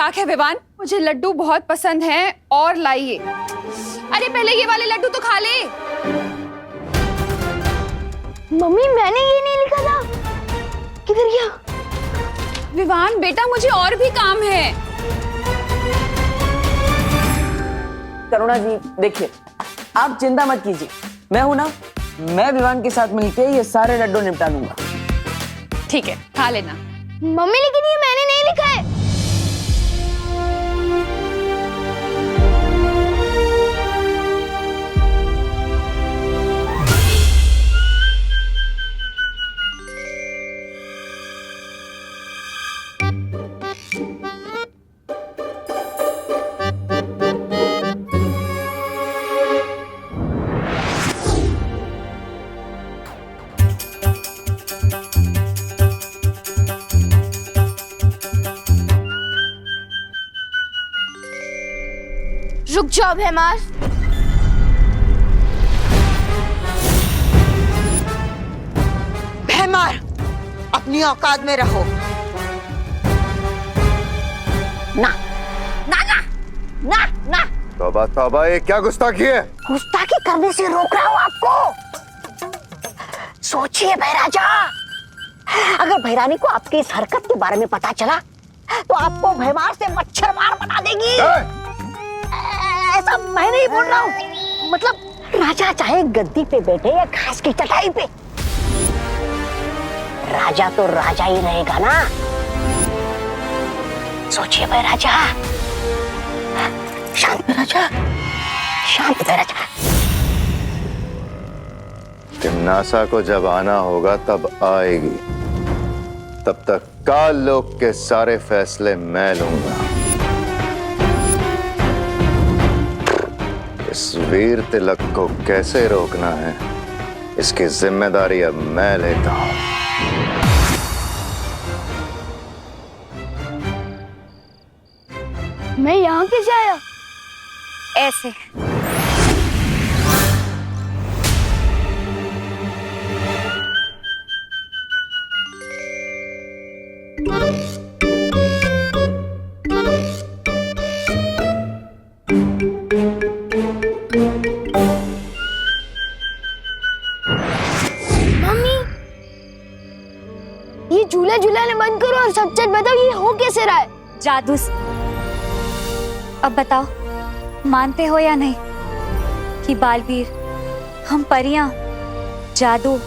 मजाक है विवान, मुझे लड्डू बहुत पसंद हैं और लाइए। अरे पहले ये वाले लड्डू तो खा ले। मम्मी मैंने ये नहीं लिखा था, किधर गया? विवान बेटा मुझे और भी काम है। करुणा जी देखिए, आप चिंता मत कीजिए, मैं हूं ना, मैं विवान के साथ मिलके ये सारे लड्डू निपटा लूंगा। ठीक है खा लेना। मम्मी लेकिन ये मैंने नहीं लिखा है। रुक जाओ भैमार। भैमार अपनी औकात में रहो। ना ना ना ना ना, तौबा तौबा, ये क्या गुस्ताखी है? गुस्ताखी करने से रोक रहा हूँ आपको। सोचिए भैराजा, अगर भैरानी को आपकी इस हरकत के बारे में पता चला तो आपको भैमार से मच्छर मार बना देगी। ऐसा मैं नहीं बोल रहा हूँ, मतलब राजा चाहे गद्दी पे बैठे या घास की चटाई पे, राजा तो राजा ही रहेगा ना। सोचिए भाई राजा, शांत राजा, शांत राजा। तिम्नासा को जब आना होगा तब आएगी, तब तक काल लोक के सारे फैसले मैं लूंगा। इस वीर तिलक को कैसे रोकना है, इसकी जिम्मेदारी अब मैं लेता हूं। मैं यहाँ कैसे आया? ऐसे। झूला झूलाने बंद करो और सच सच बताओ, ये हो कैसे रहा है? जादू। अब बताओ, मानते हो या नहीं कि बालवीर, हम परियां, जादू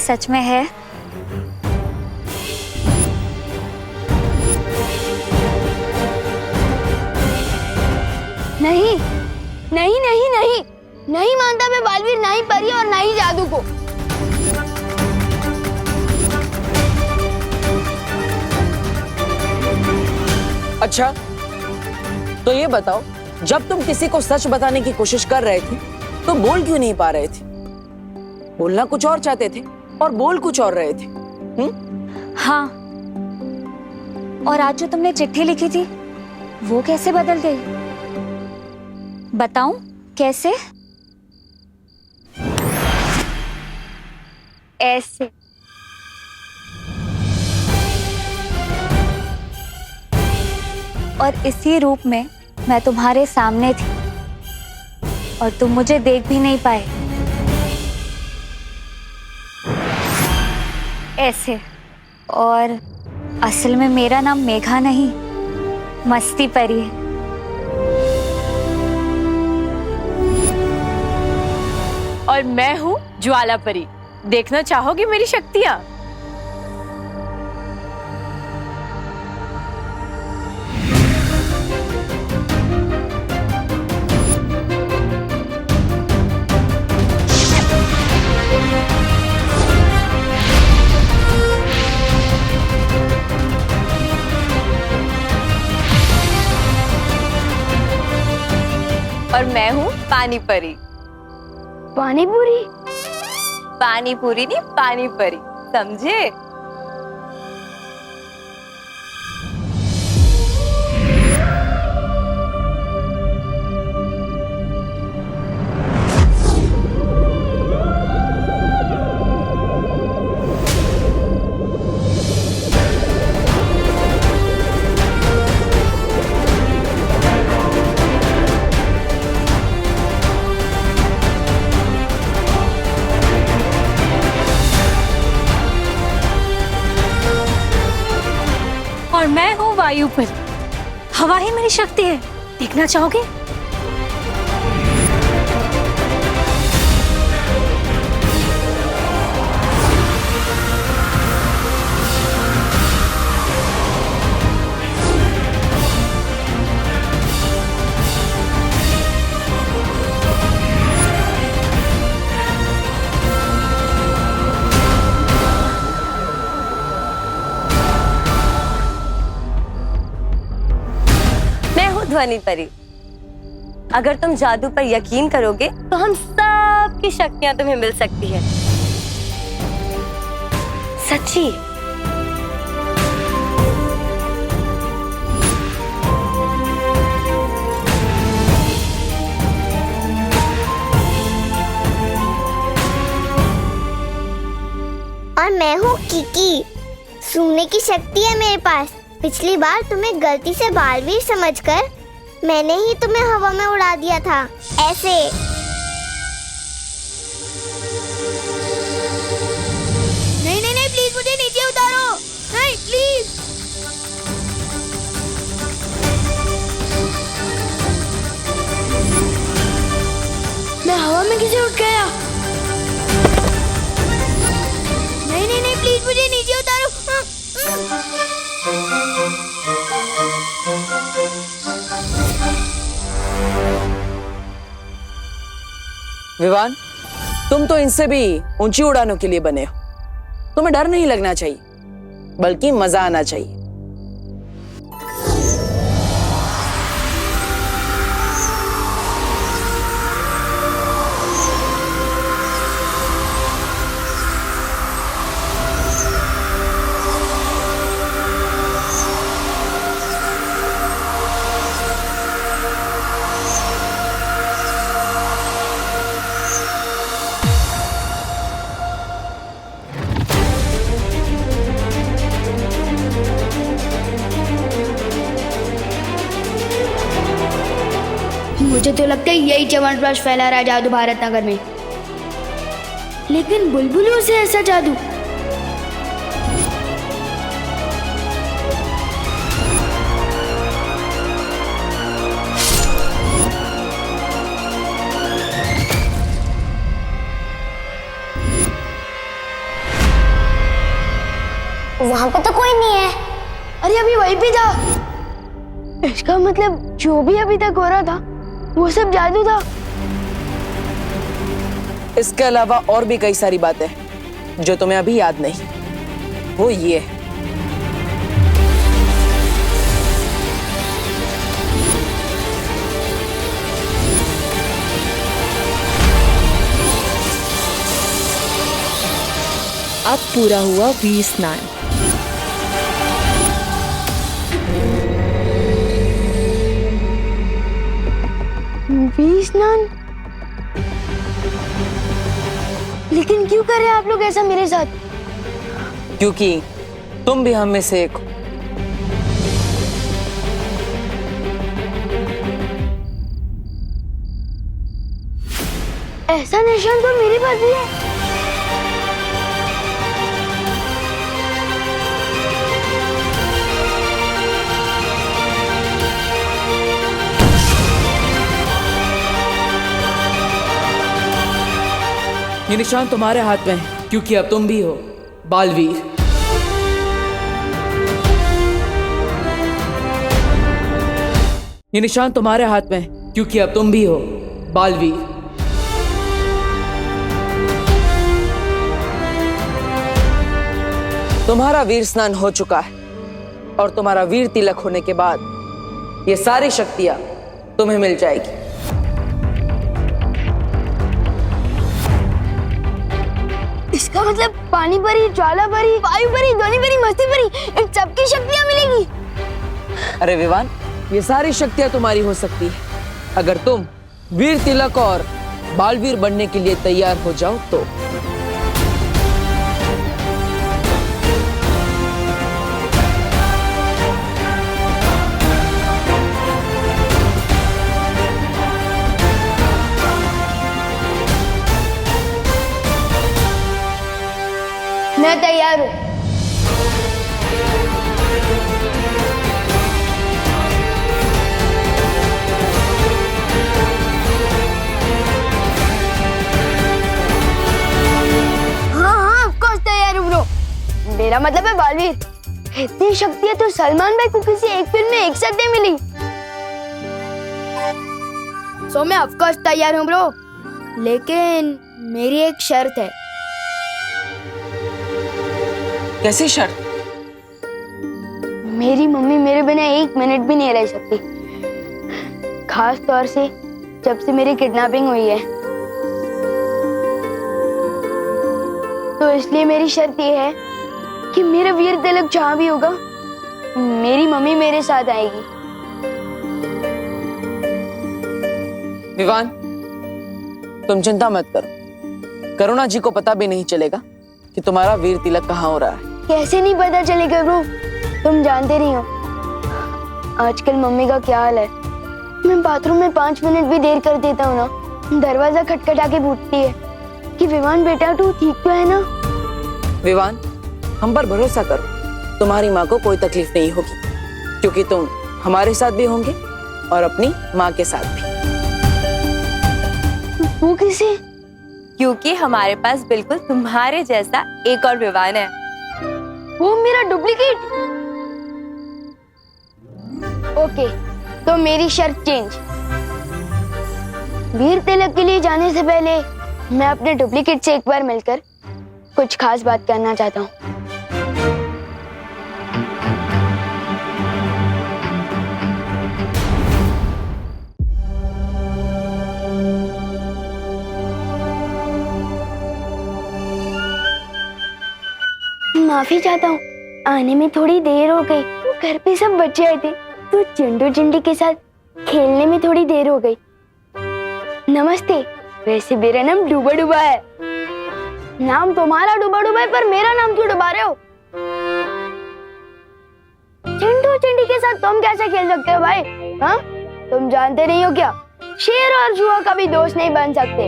सच में है? नहीं नहीं नहीं नहीं नहीं मानता मैं बालवीर, ना ही परी और ना ही जादू को। अच्छा तो ये बताओ, जब तुम किसी को सच बताने की कोशिश कर रहे थे तो बोल क्यों नहीं पा रहे थे? बोलना कुछ और चाहते थे और बोल कुछ और रहे थे। हाँ, और आज जो तुमने चिट्ठी लिखी थी वो कैसे बदल गई? बताऊं कैसे? ऐसे। और इसी रूप में मैं तुम्हारे सामने थी और तुम मुझे देख भी नहीं पाए। ऐसे। और असल में मेरा नाम मेघा नहीं, मस्ती परी है। और मैं हूँ ज्वाला परी। देखना चाहोगी मेरी शक्तियाँ? और मैं हूँ पानी परी। पानी पूरी? पानी पूरी नहीं, पानी परी, समझे? और मैं हूँ वायु पर। हवा ही मेरी शक्ति है। देखना चाहोगे? ध्वनि परी। अगर तुम जादू पर यकीन करोगे तो हम सब की शक्तियां तुम्हें मिल सकती है। सच्ची। और मैं हूँ किकी। सूंघने की शक्ति है मेरे पास। पिछली बार तुम्हें गलती से बालवीर समझकर मैंने ही तुम्हें हवा में उड़ा दिया था, ऐसे। नहीं नहीं नहीं, प्लीज मुझे नीचे उतारो। नहीं प्लीज। मैं हवा में कैसे उठ गया? नहीं नहीं नहीं, प्लीज मुझे नीचे उतारो। विवान, तुम तो इनसे भी ऊंची उड़ानों के लिए बने हो। तुम्हें डर नहीं लगना चाहिए, बल्कि मजा आना चाहिए। मुझे तो लगता है यही च्यवनप्राश फैला रहा है जादू भारत नगर में। लेकिन बुलबुलों से ऐसा जादू? वहां पे तो कोई नहीं है। अरे अभी वहीं पे था। इसका मतलब जो भी अभी तक हो रहा था वो सब जादू था। इसके अलावा और भी कई सारी बातें जो तुम्हें अभी याद नहीं। वो ये है, अब पूरा हुआ वीर स्नान। वीर स्नान? लेकिन क्यों कर रहे हैं आप लोग ऐसा मेरे साथ? क्योंकि तुम भी हम में से एक हो। ऐसा निशान तो मेरे पास भी है। ये निशान तुम्हारे हाथ में है, क्योंकि अब तुम भी हो बालवीर। ये निशान तुम्हारे हाथ में है, क्योंकि अब तुम भी हो बालवीर। तुम्हारा वीर स्नान हो चुका है और तुम्हारा वीर तिलक होने के बाद ये सारी शक्तियां तुम्हें मिल जाएगी। इसका मतलब पानी परी, ज्वाला परी, वायु परी, ध्वनि परी, मस्ती परी, इन सबकी शक्तियां मिलेगी। अरे विवान, ये सारी शक्तियां तुम्हारी हो सकती है अगर तुम वीर तिलक और बालवीर बनने के लिए तैयार हो जाओ तो। मैं तैयार हूँ। मेरा मतलब है बालवीर। इतनी शक्तियां तो सलमान भाई को किसी एक फिल्म में एक साथ नहीं मिली। सो मैं ऑफ कोर्स तैयार हूँ ब्रो, लेकिन मेरी एक शर्त है। कैसी शर्त? मेरी मम्मी मेरे बिना एक मिनट भी नहीं रह सकती, खास तौर से जब से मेरी किडनैपिंग हुई है। तो इसलिए मेरी शर्त ये है कि मेरा वीर तिलक जहाँ भी होगा, मेरी मम्मी मेरे साथ आएगी। विवान, तुम चिंता मत करो। करुणा जी को पता भी नहीं चलेगा कि तुम्हारा वीर तिलक कहाँ हो रहा है। कैसे नहीं पता चलेगा ब्रो, तुम जानते नहीं हो आजकल मम्मी का क्या हाल है। मैं बाथरूम में 5 मिनट भी देर कर देता हूँ ना, दरवाजा खटखटा के पूछती है कि विवान बेटा तू ठीक तो है ना। विवान, हम पर भरोसा करो, तुम्हारी माँ को कोई तकलीफ नहीं होगी, क्योंकि तुम हमारे साथ भी होंगे और अपनी माँ के साथ भी। वो किसे? क्योंकि हमारे पास बिल्कुल तुम्हारे जैसा एक और विवान है। वो मेरा डुप्लीकेट? ओके, तो मेरी शर्त चेंज। वीर तिलक के लिए जाने से पहले मैं अपने डुप्लीकेट से एक बार मिलकर कुछ खास बात करना चाहता हूँ। माफी चाहता हूँ, आने में थोड़ी देर हो गई। घर पे सब बच्चे आए थे तो चिंटू चिंटी के साथ खेलने में थोड़ी देर हो गई। नमस्ते, वैसे मेरा नाम डूबा डूबा है। नाम तुम्हारा डूबा डूबा है, पर मेरा नाम क्यों डुबा रहे हो? चिंटू चिंटी के साथ तुम कैसे खेल सकते हो भाई? हाँ, तुम जानते नहीं हो क्या, शेर और जुआ कभी दोस्त नहीं बन सकते।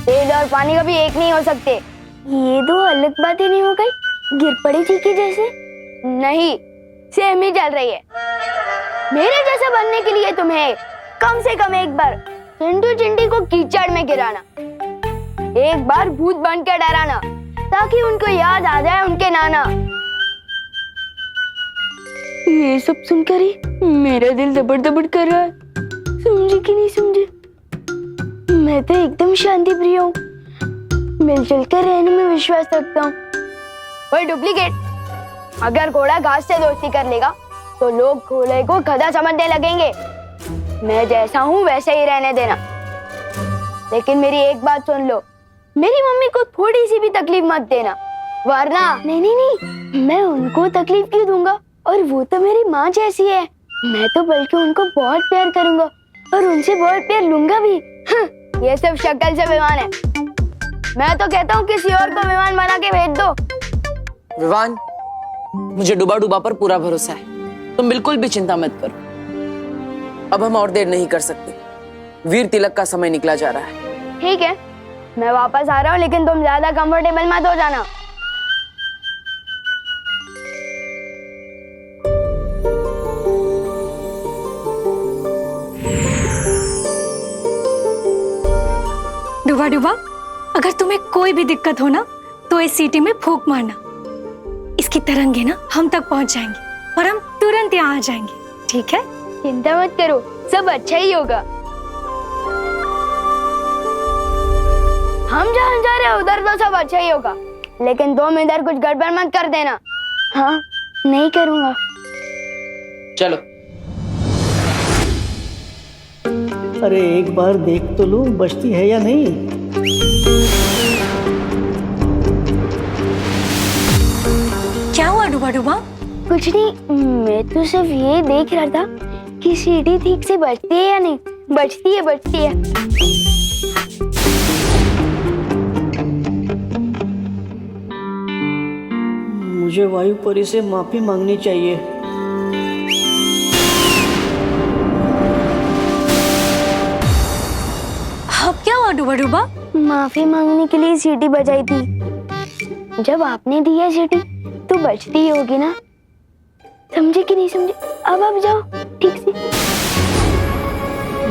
तेल और पानी कभी एक नहीं हो सकते। ये दो अलग बातें नहीं हो गई? गिर पड़ी थी कि जैसे? नहीं, सेम ही चल रही है। मेरे जैसा बनने के लिए तुम्हें कम से कम एक बार चिंटू चिंटी को कीचड़ में गिराना, एक बार भूत बनकर डराना, ताकि उनको याद आ जाए उनके नाना। ये सब सुनकर ही मेरा दिल दबड़ दबड़ कर रहा है। समझे कि नहीं समझे? मैं तो एकदम शांति प्रिय हूँ, मिलजुल कर रहने में विश्वास रखता हूँ। वही डुप्लीकेट, अगर घोड़ा घास से दोस्ती कर लेगा तो लोग घोड़े को गधा समझने लगेंगे। मैं जैसा हूँ वैसे ही रहने देना। लेकिन मेरी एक बात सुन लो, मेरी मम्मी को थोड़ी सी भी तकलीफ मत देना, वरना नहीं नहीं नहीं, मैं उनको तकलीफ क्यों दूंगा? और वो तो मेरी माँ जैसी है। मैं तो बल्कि उनको बहुत प्यार करूंगा और उनसे बहुत प्यार लूंगा भी। ये सब शक्ल से विमान है। मैं तो कहता हूँ किसी और को विमान बना के भेज दो। विवान, मुझे डूबा डूबा पर पूरा भरोसा है, तुम बिल्कुल भी चिंता मत करो। अब हम और देर नहीं कर सकते, वीर तिलक का समय निकला जा रहा है। ठीक है, मैं वापस आ रहा हूँ, लेकिन तुम ज्यादा कंफर्टेबल मत हो जाना। डुबा डुबा, अगर तुम्हें कोई भी दिक्कत हो ना तो इस सीटी में फूंक मारना। इसकी तरंगे ना हम तक पहुंच जाएंगी और हम तुरंत यहाँ आ जाएंगे, ठीक है? चिंता मत करो, सब अच्छा ही होगा। हम जहाँ जा रहे हैं उधर तो सब अच्छा ही होगा, लेकिन तुम इधर कुछ गड़बड़ मत कर देना। हाँ, नहीं करूँगा। चलो। अरे एक बार देख तो लूं बचती है या नहीं। क्या हुआ डुबा डुबा? कुछ नहीं, मैं तो सिर्फ ये देख रहा था कि सीढ़ी ठीक से बचती है या नहीं। बचती है, बचती है। मुझे वायु परी से माफी मांगनी चाहिए। अब क्या हुआ डुबा डुबा? माफी मांगने के लिए सीटी बजाई थी। जब आपने दी है सीटी तो बचती ही होगी ना। समझे कि नहीं समझे? अब आप जाओ ठीक से।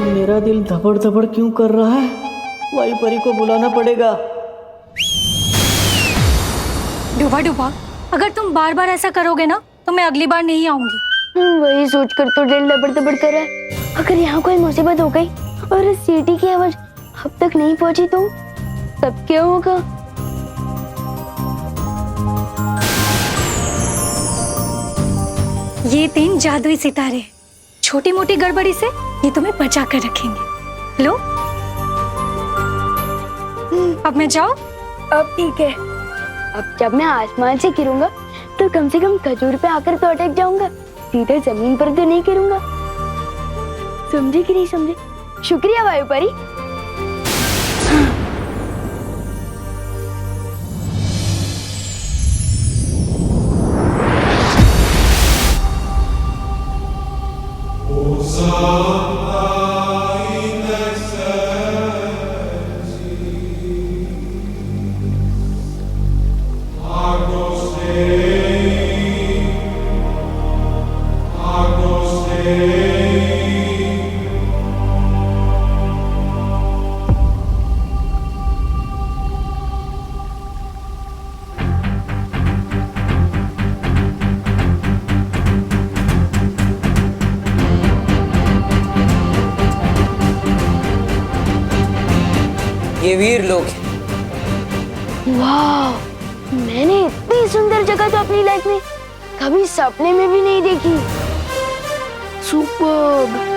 मेरा दिल धबड़ धबड़ क्यों कर रहा है? वायु परी को बुलाना पड़ेगा। डुबा डुबा, अगर तुम बार बार ऐसा करोगे ना तो मैं अगली बार नहीं आऊंगी। वही सोचकर तो दिल दबड़ दबड़ कर रहा है। अगर यहाँ कोई मुसीबत हो गई और इस सीटी की आवाज अब तक नहीं पहुंची तो तब क्या होगा? ये 3 जादुई सितारे, छोटी मोटी गड़बड़ी से ये तुम्हें बचा कर रखेंगे। लो, अब मैं जाऊं? अब ठीक है। अब जब मैं आसमान से गिरूंगा तो कम से कम खजूर पे आकर तो अटक जाऊंगा, सीधे जमीन पर तो नहीं गिरूंगा। समझे कि नहीं समझे? शुक्रिया वायु परी। ये वीर लोग हैं। वाह, मैंने इतनी सुंदर जगह तो अपनी लाइफ में कभी सपने में भी नहीं देखी। सुपर्ब।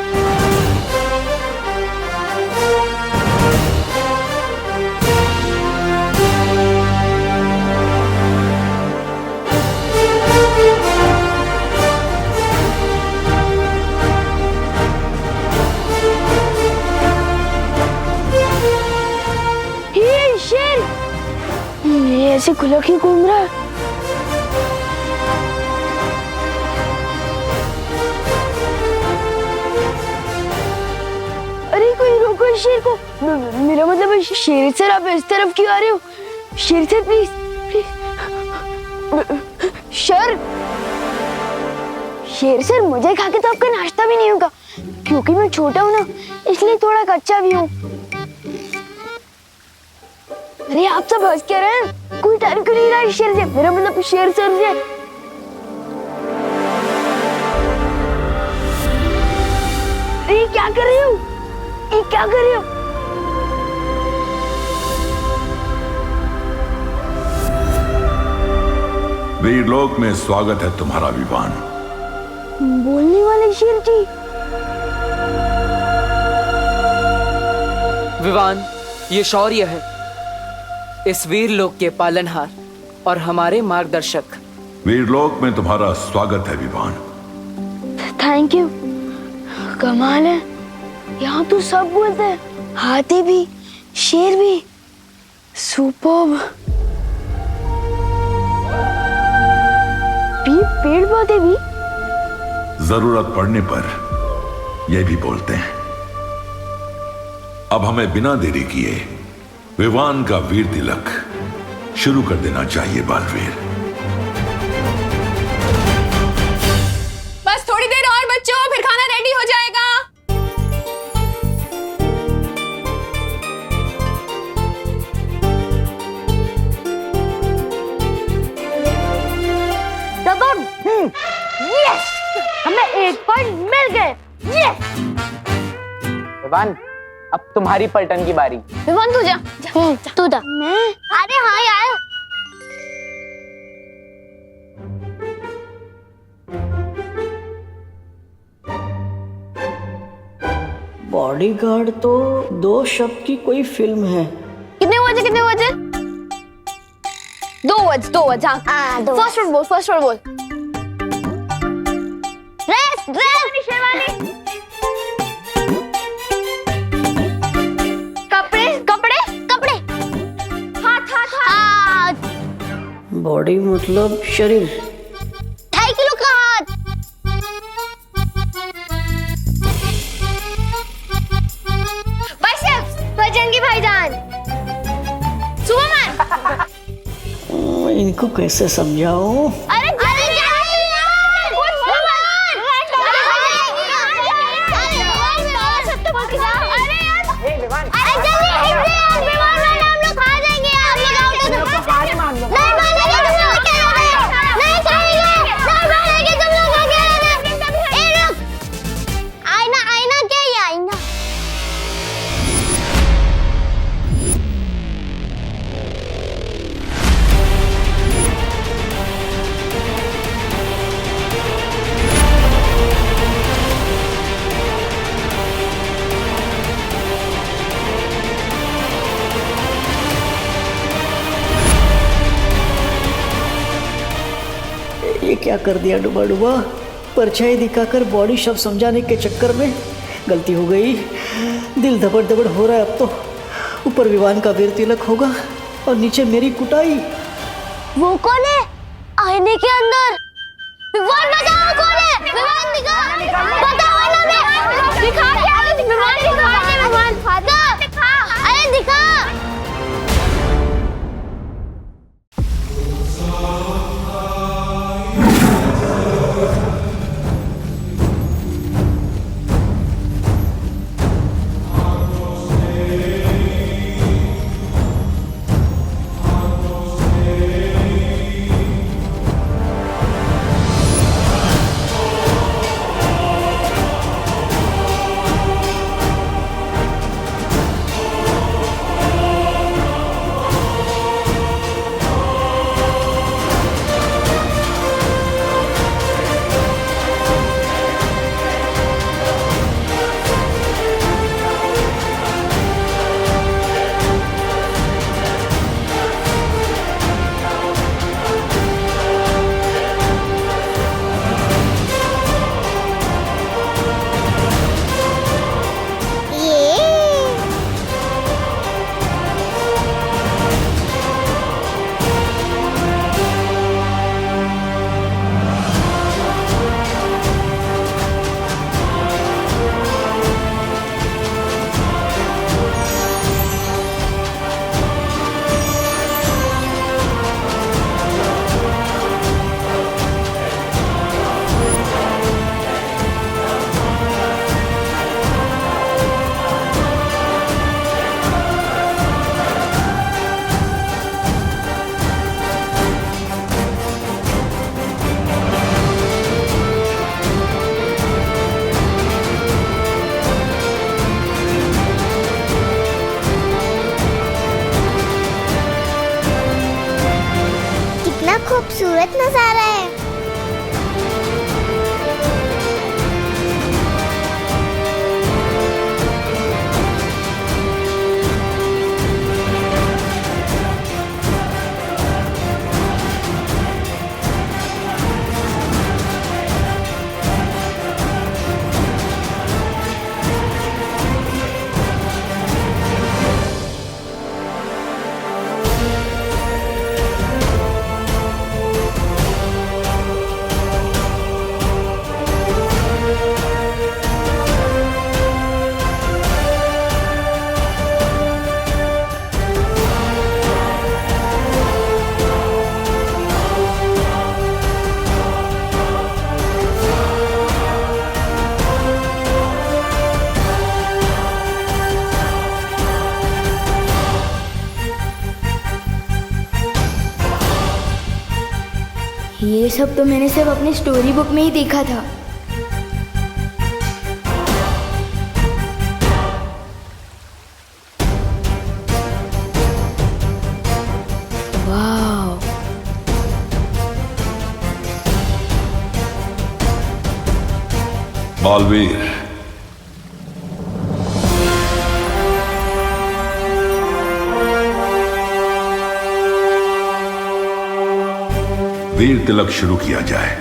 ये शेर, ये ऐसे खुला क्यों घूम रहा है? अरे कोई रोको इस शेर को। मेरा मतलब है शेर सर, आप इस तरफ क्यों आ रहे हो? शेर सर प्लीज प्लीज। शेर सर, मुझे खा के तो आपका नाश्ता भी नहीं होगा, क्योंकि मैं छोटा हूँ ना, इसलिए थोड़ा कच्चा भी हूँ। अरे आप सब हंस क्या रहे हैं? कोई डर क्यों नहीं रहा इस शेर से? मेरा मतलब शेर सर से। अरे क्या कर रही हो? ये क्या कर रही हो? वीरलोक में स्वागत है तुम्हारा विवान। बोलने वाले शेर जी। विवान, ये शौर्य है, इस वीर लोक के पालनहार और हमारे मार्गदर्शक। वीरलोक में तुम्हारा स्वागत है विवान। Thank you. कमाल है, यहाँ तो सब बोलते हैं, हाथी भी, शेर भी। सुपर्ब। पेड़ पौधे भी। जरूरत पड़ने पर यह भी बोलते हैं। अब हमें बिना देरी किए विवान का वीर तिलक शुरू कर देना चाहिए बालवीर। बस थोड़ी देर और बच्चों, फिर खाना रेडी हो जाएगा। यस, हमें 1 पॉइंट मिल गए। यस। विवान, अब तुम्हारी पलटन की बारी। विवान तू जा, तू जा। मैं? अरे हाँ यार, बॉडीगार्ड तो 2 शब्द की कोई फिल्म है। कितने बजे 2 वर्ड्स। हाँ, फर्स्ट वर्ड बोल। ड्रेस शेरवानी। कपड़े। हाथ। बॉडी मतलब शरीर। 2.5 किलो का हाथ। बाइसेप्स, बजरंगी भाईजान। सुपरमैन। इनको कैसे समझाऊं? अरे जल्दी क्या कर दिया डुबा डुबा। परछाई दिखाकर बॉडी शब्द समझाने के चक्कर में गलती हो गई। दिल धबड़ धबड़ हो रहा है अब तो। ऊपर विवान का वीर तिलक होगा और नीचे मेरी कुटाई। वो कौन है आईने के अंदर? विवान बताओ कौन है? विवान दिखा, बताओ ना बे। दिखा क्या? विवान दिखा, विवान फादर दिखा, अरे दिखा। खूबसूरत नजारा है। ये सब तो मैंने सिर्फ अपनी स्टोरी बुक में ही देखा था। वाह, बालवीर, वीर तिलक शुरू किया जाए।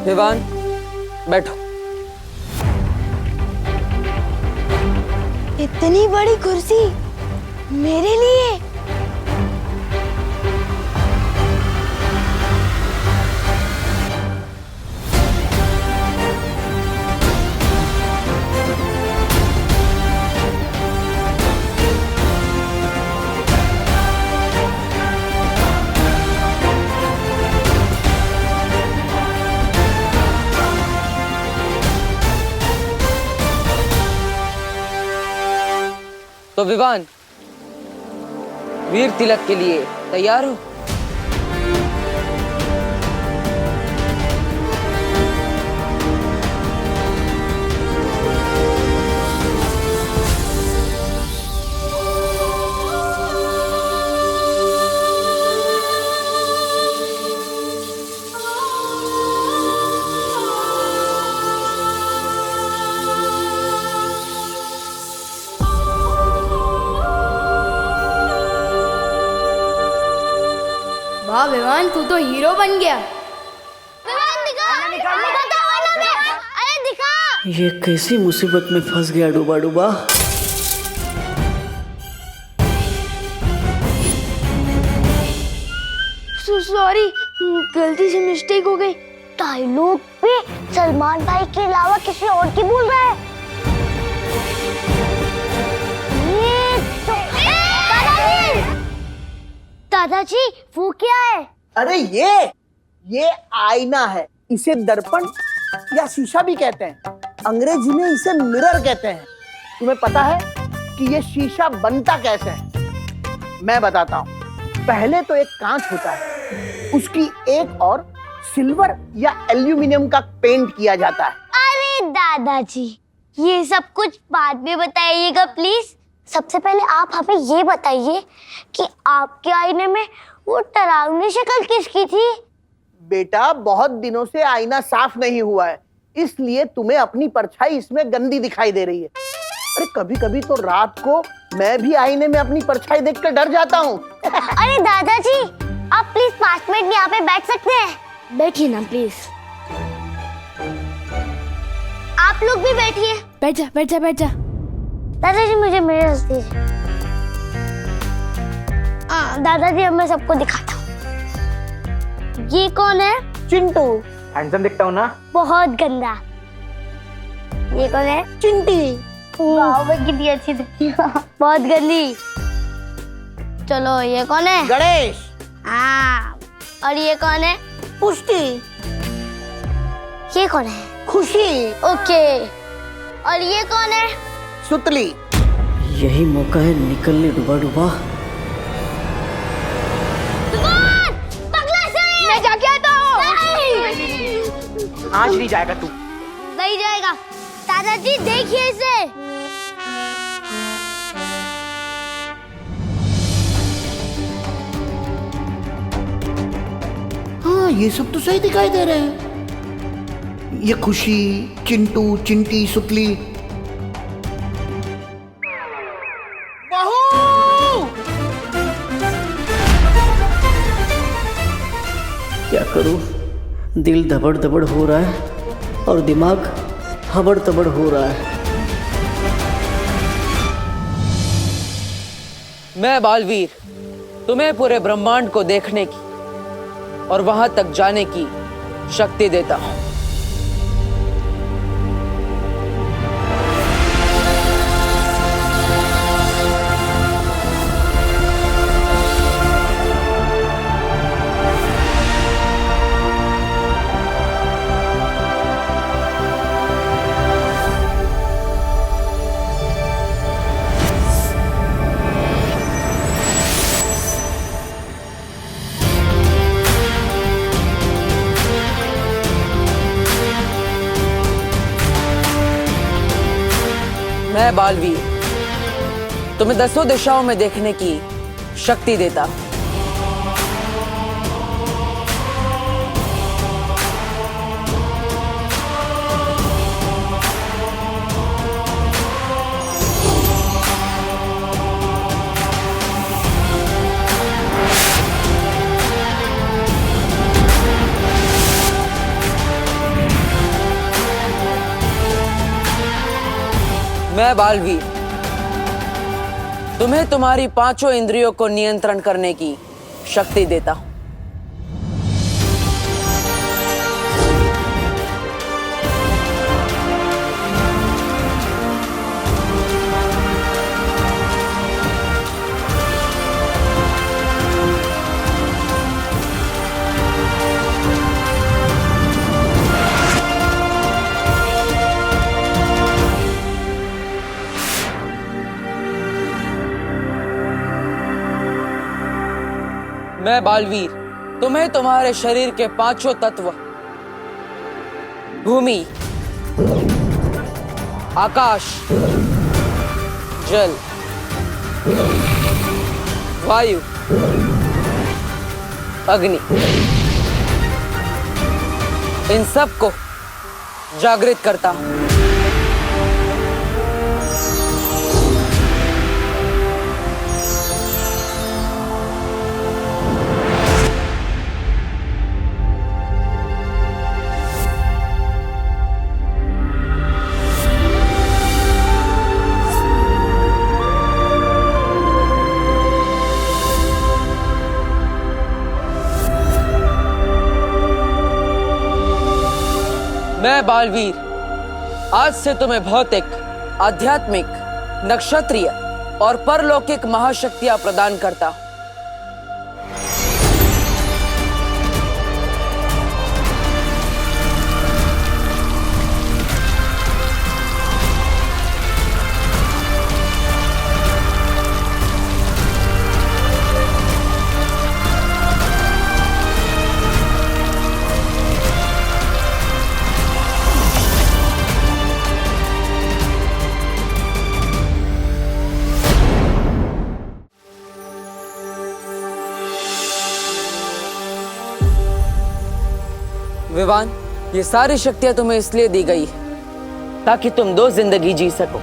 विवान, बैठो। इतनी बड़ी कुर्सी मेरे लिए? तो विवान, वीर तिलक के लिए तैयार हो? वाह विवान, तू तो हीरो बन गया। अरे दिखा। ये कैसी मुसीबत में फंस गया डूबा डूबा। सॉरी, गलती से मिस्टेक हो गई। डायलॉग पे सलमान भाई के अलावा किसी और की बोल रहा है। ये तो दादाजी वो क्या है? अरे ये आईना है। इसे दर्पण या शीशा भी कहते हैं। अंग्रेजी में इसे मिरर कहते हैं। तुम्हें पता है कि ये शीशा बनता कैसे है? मैं बताता हूँ। पहले तो एक कांच होता है, उसकी एक और सिल्वर या एल्यूमिनियम का पेंट किया जाता है। अरे दादाजी, ये सब कुछ बाद में बताइएगा प्लीज। सबसे पहले आप हमें ये बताइए कि आपके आईने में वो डरावनी शक्ल किसकी थी? बेटा, बहुत दिनों से आईना साफ नहीं हुआ है, इसलिए तुम्हें अपनी परछाई इसमें गंदी दिखाई दे रही है। अरे कभी कभी तो रात को मैं भी आईने में अपनी परछाई देखकर डर जाता हूँ। अरे दादाजी, आप प्लीज 5 मिनट यहाँ पे बैठ सकते हैं? बैठिए ना प्लीज। आप लोग भी बैठिए। बैठ जा बैठ जा बैठ जा। दादाजी मुझे मिरर दीजिए। दादाजी मैं सबको दिखाता हूँ। ये कौन है? चिंटू। हैंडसम दिखता हूँ ना? बहुत गंदा। ये कौन है? चिंटी। वाह, वो कितनी अच्छी दिखती है। बहुत गंदी। चलो ये कौन है? गणेश। हाँ। और ये कौन है? पुष्टि। ये कौन है? खुशी। ओके। और ये कौन है? सुतली। यही मौका है निकलने डूबा डूबा। मैं जाके आता हूँ। आज नहीं जाएगा तू। नहीं जाएगा। दादाजी देखिए इसे। हाँ, ये सब तो सही दिखाई दे रहे हैं। ये खुशी, चिंटू, चिंटी, सुतली। क्या करूं? दिल धबड़ धबड़ हो रहा है और दिमाग हबड़ तबड़ हो रहा है। मैं बालवीर तुम्हें पूरे ब्रह्मांड को देखने की और वहां तक जाने की शक्ति देता हूं। मैं बालवीर तुम्हें 10 दिशाओं में देखने की शक्ति देता हूं। मैं बालवीर तुम्हें तुम्हारी 5 इंद्रियों को नियंत्रण करने की शक्ति देता हूं। मैं बालवीर तुम्हें तुम्हारे शरीर के 5 तत्व भूमि, आकाश, जल, वायु, अग्नि, इन सब को जागृत करता हूं। बालवीर, आज से तुम्हें भौतिक, आध्यात्मिक, नक्षत्रीय और परलौकिक महाशक्तियां प्रदान करता हूं। विवान, ये सारी शक्तियां तुम्हें इसलिए दी गई है ताकि तुम 2 जिंदगी जी सको,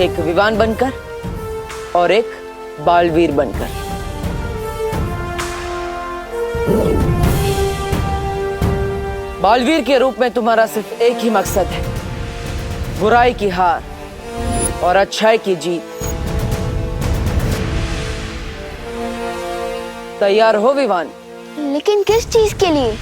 एक विवान बनकर और एक बालवीर बनकर। बालवीर के रूप में तुम्हारा सिर्फ एक ही मकसद है, बुराई की हार और अच्छाई की जीत। तैयार हो विवान? लेकिन किस चीज के लिए?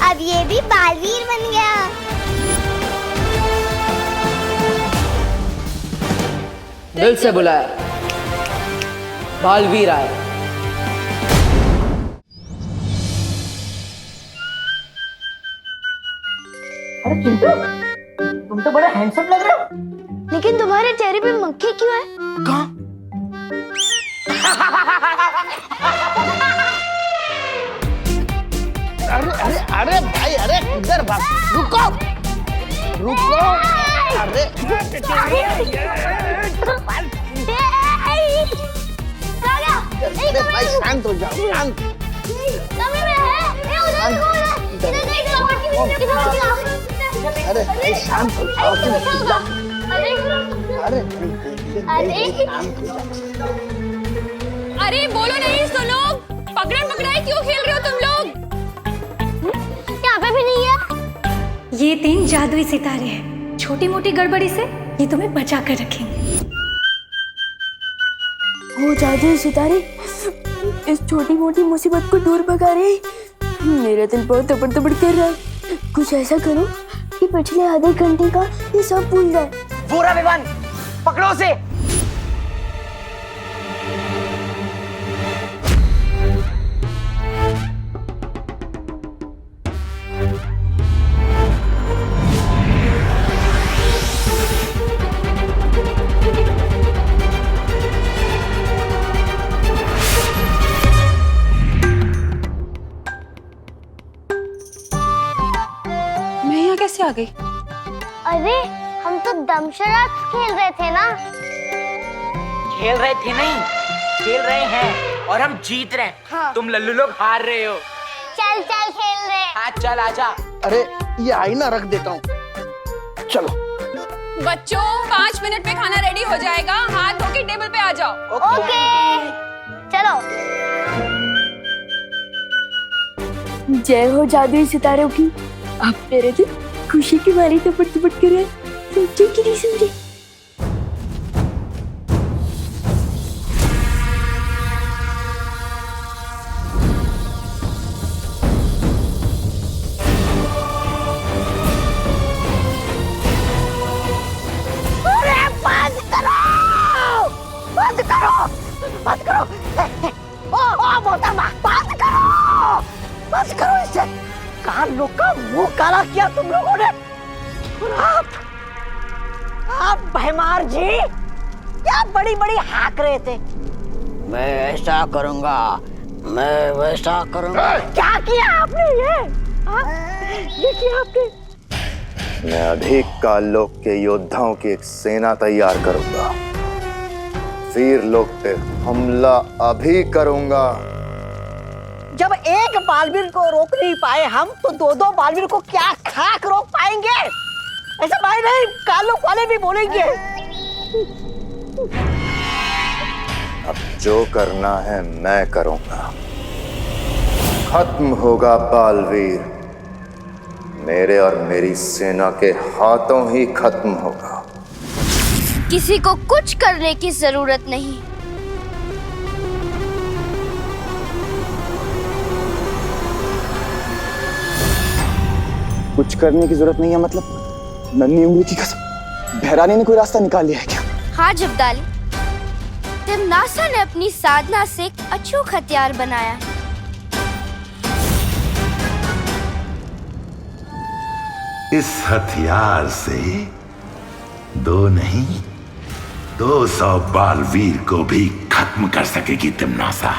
अब ये भी बालवीर बन गया। दिल से बुलाया, बालवीर आए। अरे चिंटू, तुम तो बड़ा हैंडसम लग रहे हो। लेकिन तुम्हारे चेहरे पे मक्खी क्यों है? कहाँ? अरे अरे अरे भाई, अरे इधर भाग, रुको रुको। अरे अरे भाई शांत हो जाओ, शांत। अरे भाई शांत हो जाओ, अरे अरे बोलो नहीं सुनो, पकड़न पकड़ाई क्यों खेल रहे हो तुम लोग? यहाँ पे भी नहीं है। ये 3 जादुई सितारे हैं, छोटी मोटी गड़बड़ी से ये तुम्हें बचा कर रखेंगे। वो जादुई सितारे इस छोटी मोटी मुसीबत को दूर भगा रहे। मेरा दिल बहुत तपड़ तपड़ कर रहा है। कुछ ऐसा करो कि पिछले आधे घंटे का ये सब भूल जाए। पूरा विवान, पकड़ो उसे। मैं यहाँ कैसे आ गई? अरे हम तो दमशराज खेल रहे थे ना। खेल रहे थे नहीं, खेल रहे हैं और हम जीत रहे हैं। हाँ। तुम लल्लू लोग हार रहे हो। चल चल खेल रहे। हाँ चल आजा। अरे ये आईना रख देता हूँ, चलो। बच्चों 5 मिनट में खाना रेडी हो जाएगा, हाथ धो के टेबल पे आ जाओ। ओके चलो। जय हो जादुई सितारों की। अब तेरे दिल खुशी की मारी तपड़ तपड़ कर रहे। समझे कि नहीं समझे? बंद करो, बंद करो। ओ मोहतरमा, बंद करो, बंद करो इसे। कान लोग का मुंह काला किया तुम लोगों ने। आप भैमार जी क्या बड़ी बड़ी हाक रहे थे। मैं ऐसा करूंगा, मैं वैसा करूंगा। क्या किया आपने ये? देखिए आपके। मैं अभी काललोक के योद्धाओं की एक सेना तैयार करूंगा। वीर लोक पे हमला अभी करूंगा। जब एक बालवीर को रोक नहीं पाए हम, तो दो दो बालवीर को क्या खाक रोक पाएंगे? ऐसा भाई नहीं, काललोक वाले भी बोलेंगे। अब जो करना है मैं करूंगा। खत्म होगा बालवीर, मेरे और मेरी सेना के हाथों ही खत्म होगा। किसी को कुछ करने की जरूरत नहीं। कुछ करने की जरूरत नहीं है मतलब? नन्ही उंगली की कसम, भैरानी ने कोई रास्ता निकाल लिया है क्या? हाँ जब्दाली, तिमनासा ने अपनी साधना से एक अचूक हथियार बनाया है। इस हथियार से 2 नहीं 200 बालवीर को भी खत्म कर सकेगी तिमनासा।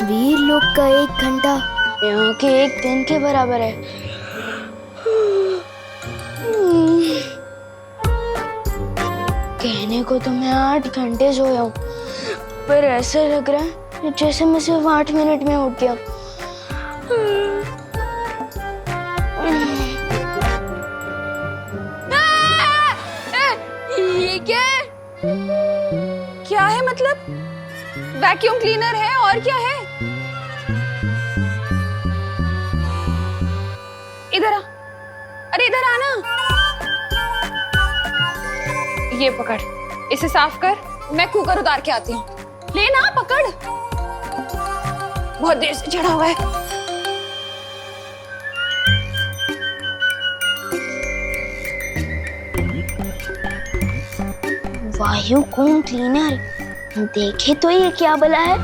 वीर लोक का 1 घंटा यहाँ के 1 दिन के बराबर है। कहने को तो मैं 8 घंटे सोया हूँ, पर ऐसा लग रहा है जैसे मैं सिर्फ 8 मिनट में उठ गया। ये क्या है? क्या है मतलब? वैक्यूम क्लीनर है और क्या है? इधर आ, अरे इधर आना। ये पकड़, इसे साफ कर, मैं कुकर उतार के आती हूँ। लेना, पकड़। बहुत देर से चढ़ा हुआ है। वायुकुम क्लीनर, देखे तो ये क्या भला है?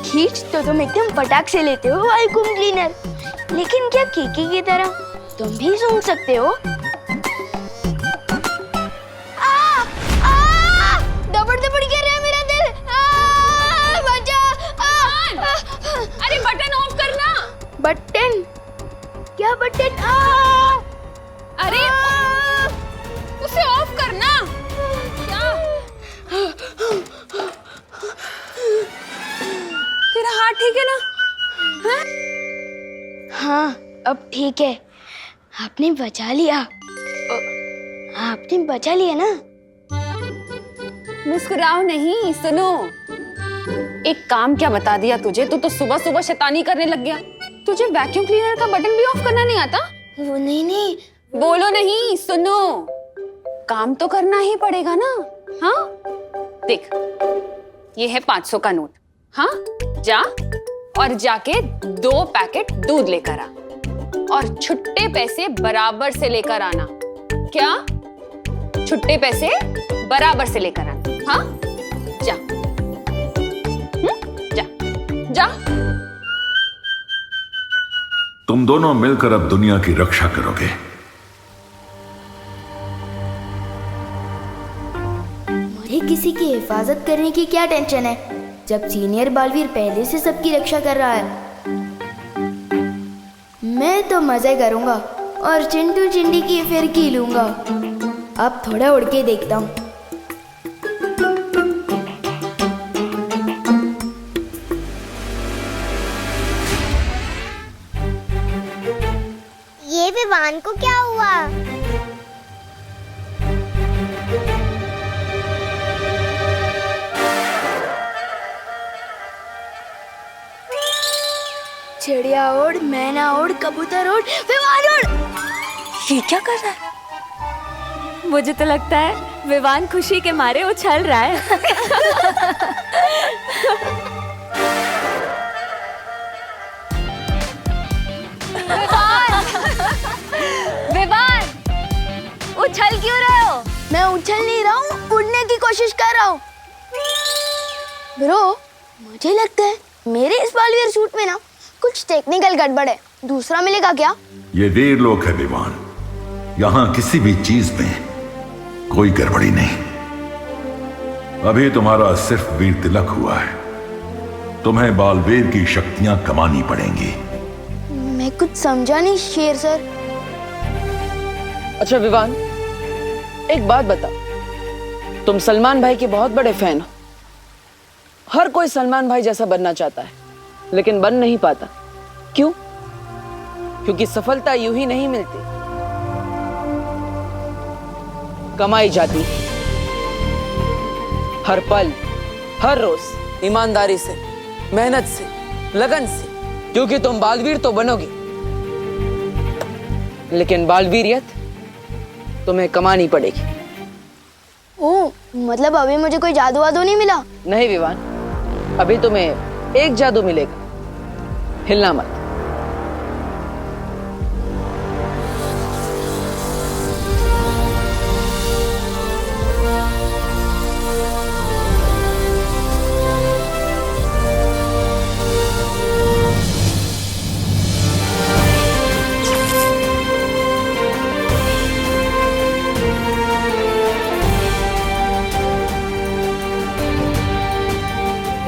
खींच तो तुम एकदम फटाक से लेते हो वायुकुम क्लीनर, लेकिन क्या कीकी की तरह तुम भी सूंघ सकते हो? दबड़ दबड़ गिर रहा है मेरा दिल। बचा। अरे बटन ऑफ करना। बटन? क्या बटन? अरे उसे ऑफ करना। क्या? तेरा हाथ ठीक है ना? हाँ? हाँ, अब ठीक है। आपने बचा लिया। आपने बचा लिया ना? मुस्कुराओ नहीं, सुनो। एक काम क्या बता दिया तुझे? तू तो सुबह सुबह शैतानी करने लग गया। तुझे वैक्यूम क्लीनर का बटन भी ऑफ करना नहीं आता? वो नहीं। बोलो नहीं, सुनो। काम तो करना ही पड़ेगा ना। हाँ, देख, ये है 500 का नोट। हाँ, जा और जाके 2 पैकेट दूध लेकर आ और छुट्टे पैसे बराबर से लेकर आना। क्या? छुट्टे पैसे बराबर से लेकर आना। हाँ, जा। जा जा। तुम दोनों मिलकर अब दुनिया की रक्षा करोगे। मुझे किसी की हिफाजत करने की क्या टेंशन है, जब सीनियर बालवीर पहले से सबकी रक्षा कर रहा है। मैं तो मजे करूंगा और चिंटू चिंडी की फिरकी लूंगा। अब थोड़ा उड़ के देखता हूँ। ये विवान को क्या हुआ? चिड़िया उड़, मैना उड़, कबूतर उड़, विवान उड़। ये क्या कर रहा है? मुझे तो लगता है विवान खुशी के मारे उछल रहा है। उछल क्यों रहे हो? मैं उछल नहीं रहा हूँ, उड़ने की कोशिश कर रहा हूँ। ब्रो, मुझे लगता है मेरे इस बालवीर सूट में ना कुछ टेक्निकल गड़बड़ है। दूसरा मिलेगा क्या? ये वीरलोक है विवान, यहाँ किसी भी चीज में कोई गड़बड़ी नहीं। अभी तुम्हारा सिर्फ वीर तिलक हुआ है, तुम्हें बालवीर की शक्तियां कमानी पड़ेंगी। मैं कुछ समझा नहीं शेर सर। अच्छा विवान, एक बात बता, तुम सलमान भाई के बहुत बड़े फैन हो। हर कोई सलमान भाई जैसा बनना चाहता है, लेकिन बन नहीं पाता। क्यों? क्योंकि सफलता यूं ही नहीं मिलती, कमाई जाती है हर पल, हर रोज, ईमानदारी से, मेहनत से, लगन से। क्योंकि तुम बालवीर तो बनोगे, लेकिन बालवीरियत तुम्हें कमानी पड़ेगी। ओह, मतलब अभी मुझे कोई जादू वादू नहीं मिला? नहीं विवान, अभी तुम्हें एक जादू मिलेगा, हिलना मत।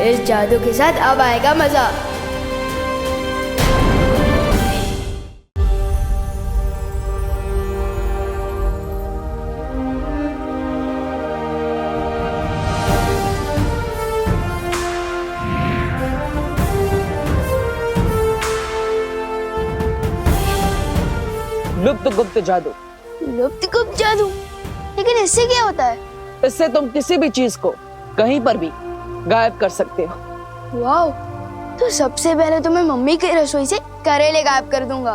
इस जादू के साथ अब आएगा मजा। लुप्त गुप्त जादू। लुप्त गुप्त जादू? लेकिन इससे क्या होता है? इससे तुम किसी भी चीज को कहीं पर भी गायब कर सकते हो। वाओ, तो सबसे पहले तो मैं मम्मी की रसोई से करेले गायब कर दूंगा।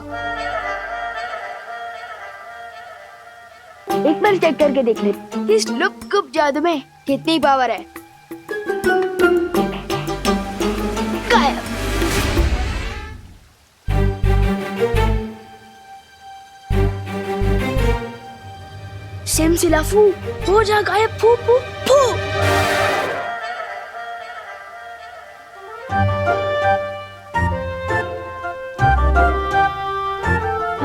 एक बार चेक करके देख ले इस लुप्त गुप्त जादू में कितनी पावर है। गायब। सिमसिलाफू हो जा गायब, फू फू फू।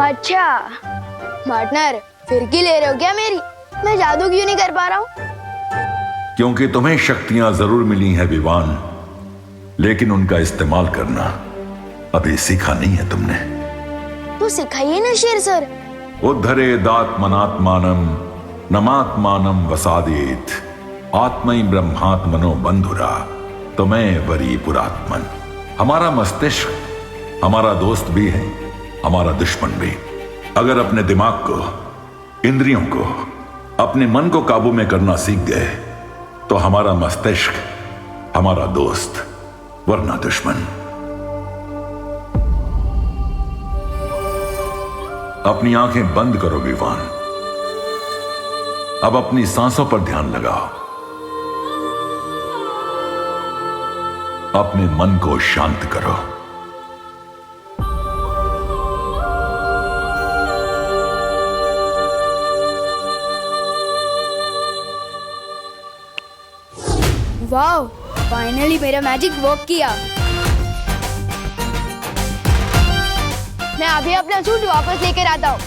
अच्छा पार्टनर, फिरकी ले रहे हो क्या मेरी? मैं जादू क्यों नहीं कर पा रहा हूँ? क्योंकि तुम्हें शक्तियां जरूर मिली हैं विवान, लेकिन उनका इस्तेमाल करना अभी सीखा नहीं है तुमने। तो सिखाइए ना शेर सर। उद्धरेदात्मनात्मानं नमात्मानं वसादेत आत्मै ब्रह्मात्मनो बंधुरा तुम्हें वरी पुरात्मन। हमारा मस्तिष्क हमारा दोस्त भी है, हमारा दुश्मन भी। अगर अपने दिमाग को, इंद्रियों को, अपने मन को काबू में करना सीख गए तो हमारा मस्तिष्क हमारा दोस्त, वरना दुश्मन। अपनी आंखें बंद करो विवान। अब अपनी सांसों पर ध्यान लगाओ। अपने मन को शांत करो। वाओ, फाइनली मेरा मैजिक वर्क किया। मैं अभी अपना सूट वापस लेकर आता हूँ।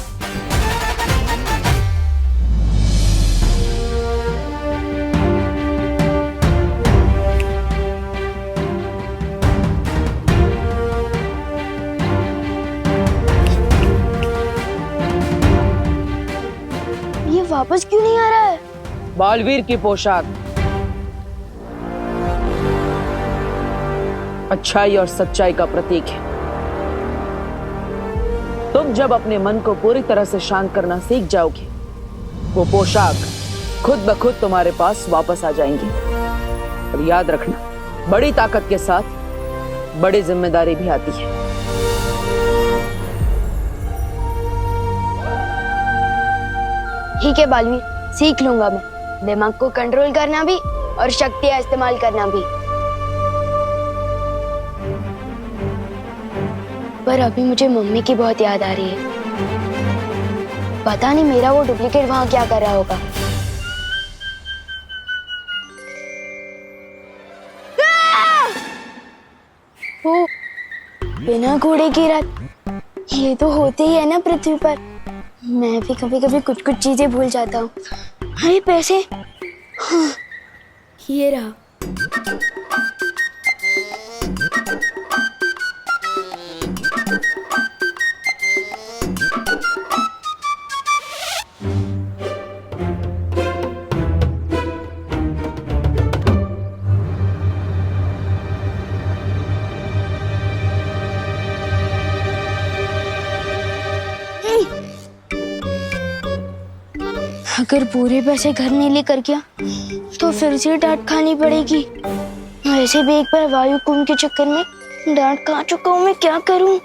ये वापस क्यों नहीं आ रहा है? बालवीर की पोशाक अच्छाई और सच्चाई का प्रतीक है। तुम जब अपने मन को पूरी तरह से शांत करना सीख जाओगे, वो पोशाक खुद ब खुद तुम्हारे पास वापस आ जाएंगी। और याद रखना, बड़ी ताकत के साथ बड़ी जिम्मेदारी भी आती है। ठीक है बालवीर, सीख लूंगा मैं दिमाग को कंट्रोल करना भी और शक्तियां इस्तेमाल करना भी। पर अभी मुझे मम्मी की बहुत याद आ रही है। पता नहीं मेरा वो डुप्लीकेट वहाँ क्या कर रहा होगा। ओ, बिना घोड़े की रात, ये तो होते ही है ना पृथ्वी पर। मैं भी कभी कभी कुछ कुछ चीजें भूल जाता हूँ। अरे पैसे, हाँ, ये रहा। अगर पूरे पैसे घर नहीं लेकर गया तो फिर से डांट खानी पड़ेगी। वैसे भी एक बार वायु कुंभ के चक्कर में डांट खा चुका हूँ, मैं क्या करूँ?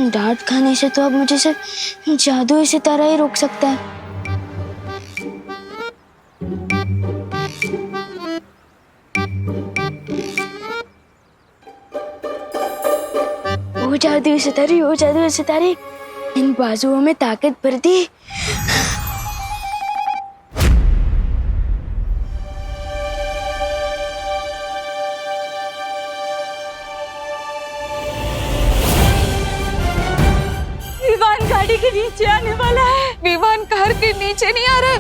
डांट खाने से तो अब मुझे सिर्फ जादुई सितारा ही रोक सकता है। ओ जादुई सितारे, ओ जादुई सितारे, इन बाजुओं में ताकत भर दी। विमान गाड़ी के नीचे आने वाला है। विमान कार के नीचे नहीं आ रहा,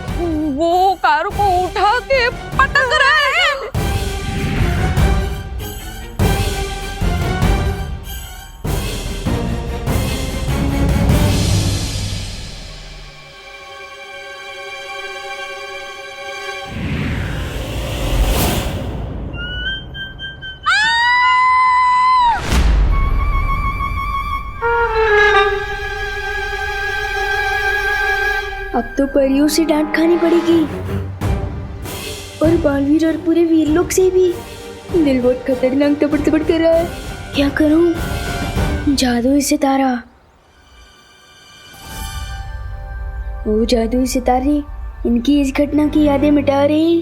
वो कार को उठा के पटक रहा है। अब तो परियों से डांट खानी पड़ेगी, और बालवीर और पूरे वीरलोक से भी। दिल बहुत खतरनाक तपड़ तपड़ कर रहा है। क्या करूं? जादुई सितारा, वो जादुई सितारे इनकी इस घटना की यादें मिटा रही।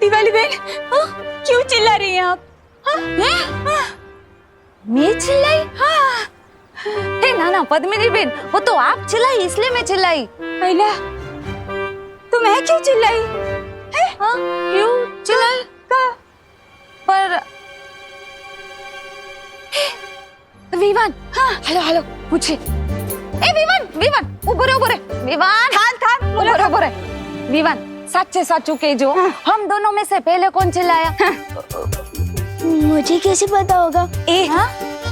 दिवाली बहन, क्यों चिल्ला रही हैं आप? मैं चिल्लाई? हाँ। हे नाना पद्मिनी बहन, वो तो आप चिल्लाई इसलिए मैं चिल्लाई। अला, तो मैं क्यों चिल्लाई? हाँ, क्यों चिल्लाई? का? पर विवान, हाँ, हेलो हेलो, पूछे। ए विवान, विवान, ऊपर है, विवान, थान, ऊपर है, विवान, सच्चे साचू के जो हम दोनों में से पहले कौन चिल्लाया? मुझे कैसे पता होगा?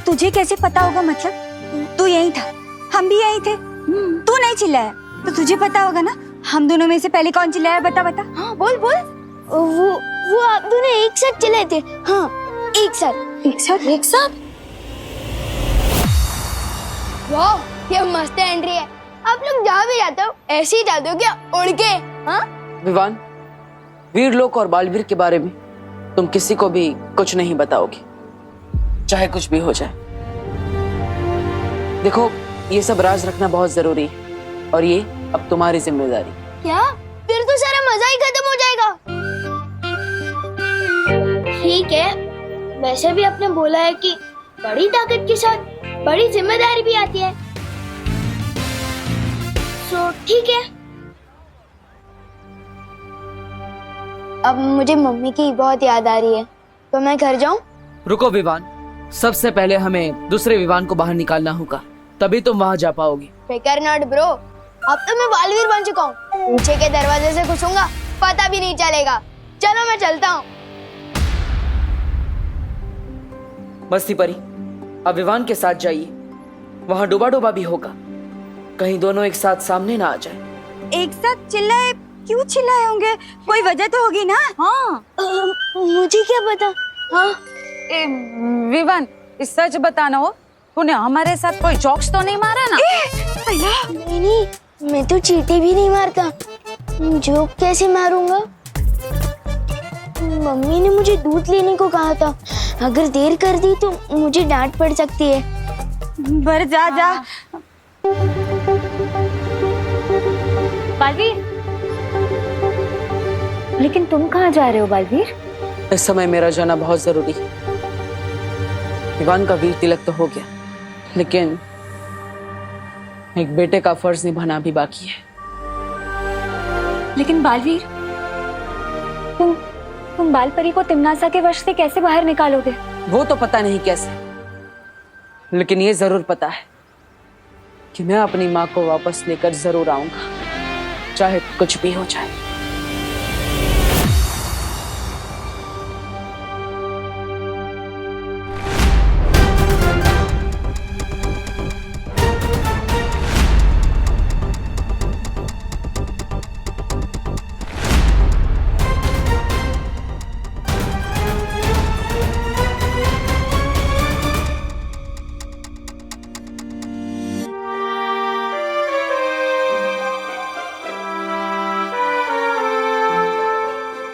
तुझे कैसे पता होगा मतलब? तू यही था, हम भी यही थे। तू नहीं चिल्लाया तो तुझे पता होगा ना। हम दोनों में से पहले कौन चिल्लाया? बता बता। हाँ, बोल बोल। वो आप दोनों एक साथ चिल्लाए थे। हाँ, एक साथ। वाह, ये मस्त एंट्री है। आप लोग जहाँ भी जाते हो ऐसे ही जाते हो क्या, उड़ के? हाँ विवान, वीरलोक और बालवीर के बारे में तुम किसी को भी कुछ नहीं बताओगी, चाहे कुछ भी हो जाए। देखो, ये सब राज रखना बहुत जरूरी है और ये अब तुम्हारी जिम्मेदारी। क्या? फिर तो सारा मजा ही खत्म हो जाएगा। ठीक है, वैसे भी आपने बोला है कि बड़ी ताकत के साथ बड़ी जिम्मेदारी भी आती है, तो ठीक है। अब मुझे मम्मी की बहुत याद आ रही है, तो मैं घर जाऊं? रुको विवान, सबसे पहले हमें दूसरे विवान को बाहर निकालना होगा, तभी तुम वहां जा पाओगी। फिकर नॉट ब्रो, अब तो मैं बालवीर बन चुका हूँ। पीछे के दरवाजे से घुसूंगा, पता भी नहीं चलेगा। चलो मैं चलता हूँ। मस्ती परी, अब विवान के साथ जाइए, वहां डूबा डूबा भी होगा, कहीं दोनों एक साथ सामने ना आ जाए। एक साथ चिल्लाए? क्यों चिल्लाए होंगे? कोई वजह तो होगी ना। हाँ, मुझे क्या पता। हाँ, विवान, इस सच बताना हो, तूने हमारे साथ कोई जोक्स तो नहीं मारा ना? नहीं, मैं तो चींटी भी नहीं मारता। जोक कैसे मारूंगा? मम्मी ने मुझे दूध लेने को कहा था, अगर देर कर दी तो मुझे डांट पड़ सकती है। बर जा जा। बालवीर, लेकिन तुम कहाँ जा रहे हो बालवीर? इस समय मेरा जाना बहुत जरूरी है। विवान का वीर तिलक तो हो गया, लेकिन एक बेटे का फर्ज निभाना भी बाकी है। लेकिन बालवीर, तुम बालपरी को तिमनासा के वश से कैसे बाहर निकालोगे? वो तो पता नहीं कैसे, लेकिन ये जरूर पता है कि मैं अपनी माँ को वापस लेकर जरूर आऊंगा, चाहे कुछ भी हो जाए।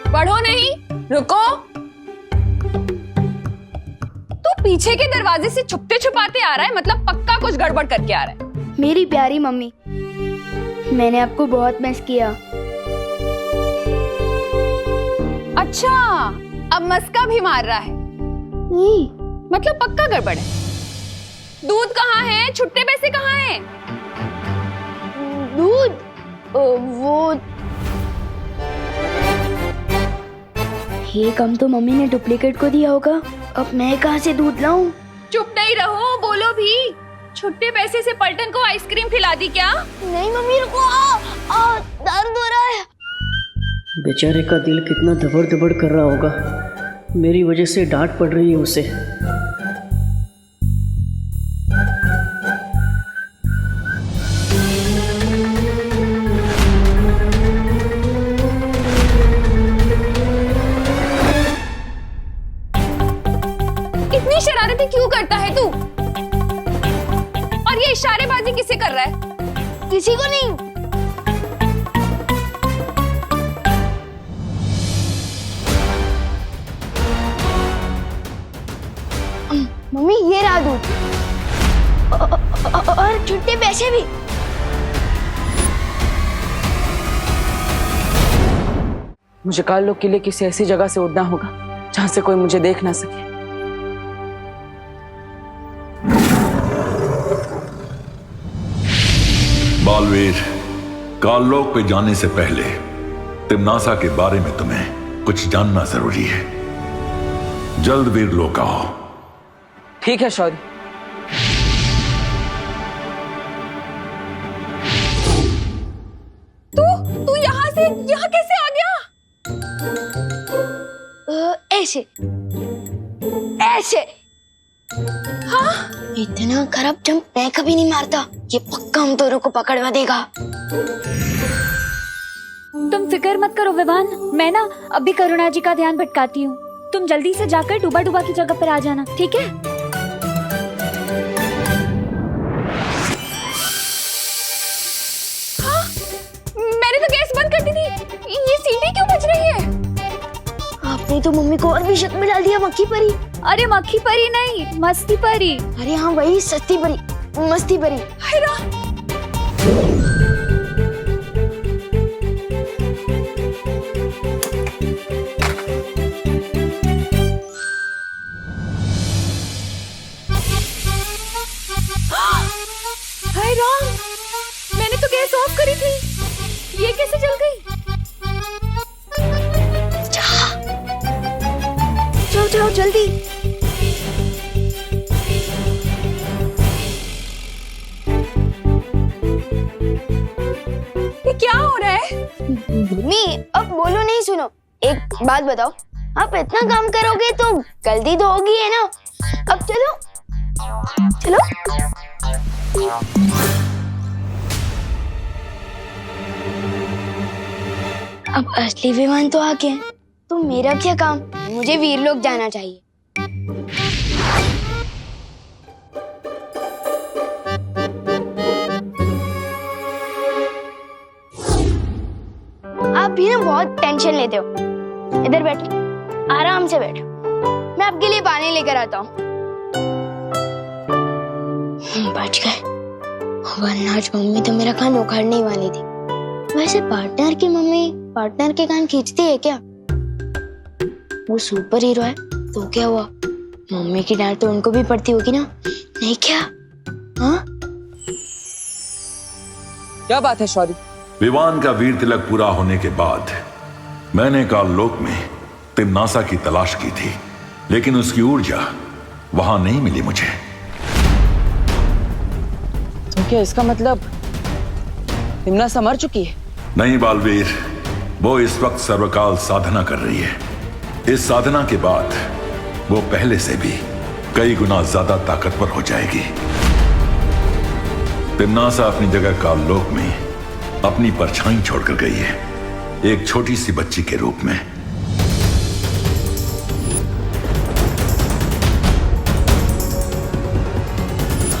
पढ़ो नहीं, रुको। तू पीछे के दरवाजे से छुपते छुपाते आ रहा है, मतलब पक्का कुछ गड़बड़ करके आ रहा है। मेरी प्यारी मम्मी, मैंने आपको बहुत मिस किया। अच्छा, अब मस्का भी मार रहा है। मतलब पक्का गड़बड़ है। दूध कहाँ है? छुट्टे पैसे कहाँ हैं? दूध वो ये कम तो मम्मी ने डुप्लीकेट को दिया होगा। अब मैं कहाँ से दूध लाऊं? चुप नहीं रहो, बोलो भी। छुट्टे पैसे से पलटन को आइसक्रीम खिला दी क्या? नहीं मम्मी, रुको। दर्द हो रहा है। बेचारे का दिल कितना दबड़ दबड़ कर रहा होगा। मेरी वजह से डांट पड़ रही है उसे। इतनी शरारतें क्यों करता है तू? और ये इशारेबाजी किसे कर रहा है? किसी को नहीं। मम्मी, ये रहा दूध और छुट्टे पैसे भी। मुझे काल के लिए किसी ऐसी जगह से उड़ना होगा जहां से कोई मुझे देख ना सके। बालवीर, काललोक पे जाने से पहले तिमनासा के बारे में तुम्हें कुछ जानना जरूरी है। जल्द वीरलोक आओ। ठीक है शौर्य। तू यहाँ कैसे आ गया? ऐसे ऐसे। हाँ? इतना खराब जंप मैं कभी नहीं मारता। ये पक्का हम दोनों को पकड़वा देगा। तुम फिक्र मत करो विवान, मैं ना अभी करुणा जी का ध्यान भटकाती हूँ। तुम जल्दी से जाकर डूबा डूबा की जगह पर आ जाना, ठीक है? हाँ? मैंने तो गैस बंद कर दी थी। ये सीटी क्यों बज रही है? आपने तो मम्मी को और भी शक में डाल दिया। मक्खी परी। अरे मक्खी परी नहीं, मस्ती परी। अरे हाँ, वही सस्ती परी, मस्ती परी। हाय राम, मैंने तो गैस ऑफ करी थी, ये कैसे जल गई? जाओ जाओ जल्दी। ये क्या हो रहा है? मम्मी, अब बोलो नहीं, सुनो। एक बात बताओ, आप इतना काम करोगे तो गलती तो होगी है ना? अब चलो चलो। अब असली विमान तो आ गया, तो मेरा क्या काम? मुझे वीरलोक जाना चाहिए। आप भी ना बहुत टेंशन लेते हो। इधर बैठो, आराम से बैठो। मैं आपके लिए पानी लेकर आता हूँ। बच गए, वरना आज मम्मी तो मेरा कान उखाड़ने वाली थी। वैसे पार्टनर की मम्मी पार्टनर के कान खींचती है क्या? वो सुपर हीरो है तो क्या हुआ, मम्मी की डांट तो उनको भी पड़ती होगी ना, नहीं क्या? हाँ? क्या बात है शौर्य? विवान का वीर तिलक पूरा होने के बाद मैंने काललोक में तिम्नासा की तलाश की थी, लेकिन उसकी ऊर्जा वहां नहीं मिली मुझे। तो क्या इसका मतलब तिम्नासा मर चुकी है? नहीं बालवीर, वो इस वक्त सर्वकाल साधना कर रही है। इस साधना के बाद वो पहले से भी कई गुना ज्यादा ताकतवर हो जाएगी। तिम्नासा अपनी जगह काललोक में अपनी परछाई छोड़कर गई है, एक छोटी सी बच्ची के रूप में।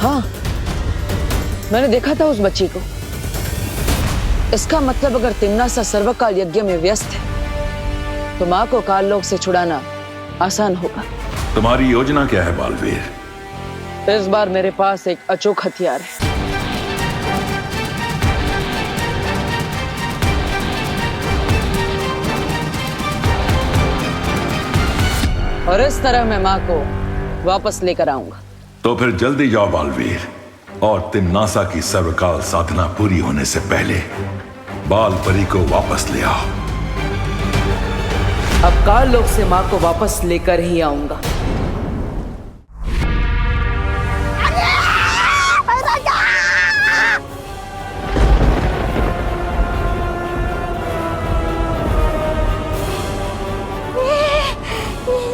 हाँ, मैंने देखा था उस बच्ची को। इसका मतलब अगर तिम्नासा सर्वकाल यज्ञ में व्यस्त है तो माँ को काललोक से छुड़ाना आसान होगा। तुम्हारी योजना क्या है बालवीर? इस बार मेरे पास एक अचूक हथियार है। और इस तरह मैं माँ को वापस लेकर आऊंगा। तो फिर जल्दी जाओ बालवीर, और तिम्नासा की सर्वकाल साधना पूरी होने से पहले बाल परी को वापस ले आओ। अब काललोक से माँ को वापस लेकर ही आऊंगा।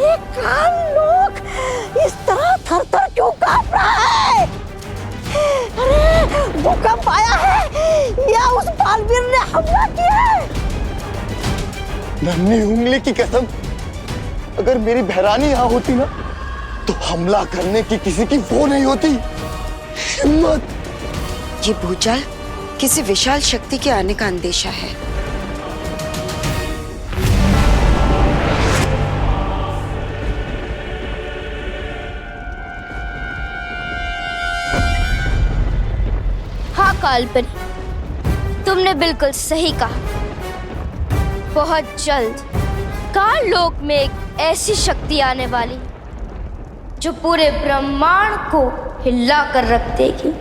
ये काललोक इस तरह थर-थर क्यों कांप रहा है? अरे भूकंप आया है या उस बालवीर ने हमला किया है? नन्ही उंगली की कसम, अगर मेरी बहरानी यहाँ होती ना तो हमला करने की किसी की वो नहीं होती हिम्मत। ये भूचाल किसी विशाल शक्ति के आने का अंदेशा है। हाँ कालपरी, तुमने बिल्कुल सही कहा। बहुत जल्द काललोक में एक ऐसी शक्ति आने वाली जो पूरे ब्रह्मांड को हिला कर रख देगी।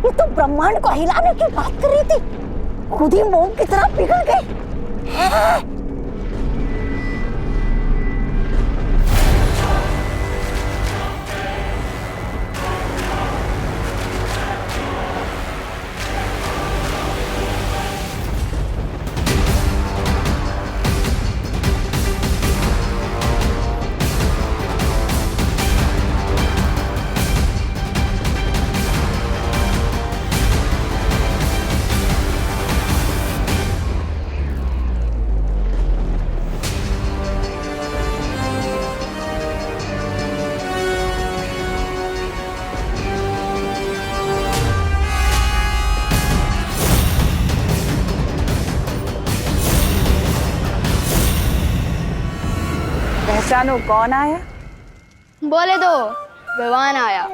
ये तो ब्रह्मांड को हिलाने की बात कर रही थी, खुद ही मोम की तरह पिघल गई। पहचानो कौन आया? बोले दो, विवान आया।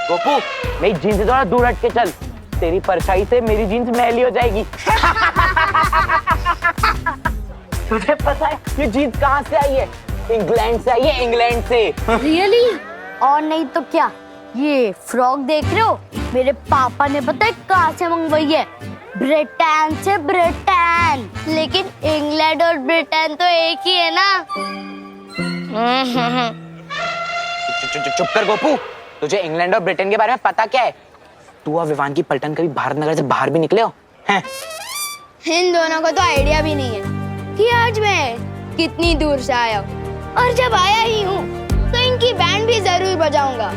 गोपू, मेरी जीन्स से थोड़ा दूर हट के चल, तेरी परछाई से मेरी जीन्स मैली हो जाएगी। तुझे पता है ये जीन्स कहाँ से आई है? इंग्लैंड से आई है, इंग्लैंड से। रियली? और नहीं तो क्या, ये फ्रॉक देख रहे हो, मेरे पापा ने पता है कहाँ से मंगवाई है? ब्रिटेन से। ब्रिटेन, लेकिन इंग्लैंड और ब्रिटेन तो एक ही है ना। चुप कर गोपू, तुझे इंग्लैंड और ब्रिटेन के बारे में पता क्या है? तू और विवान की पलटन कभी भारत नगर से बाहर भी निकले हो? हैं? इन दोनों को तो आइडिया भी नहीं है कि आज मैं कितनी दूर से आया हूँ, और जब आया ही हूँ तो इनकी बैंड भी जरूर बजाऊंगा।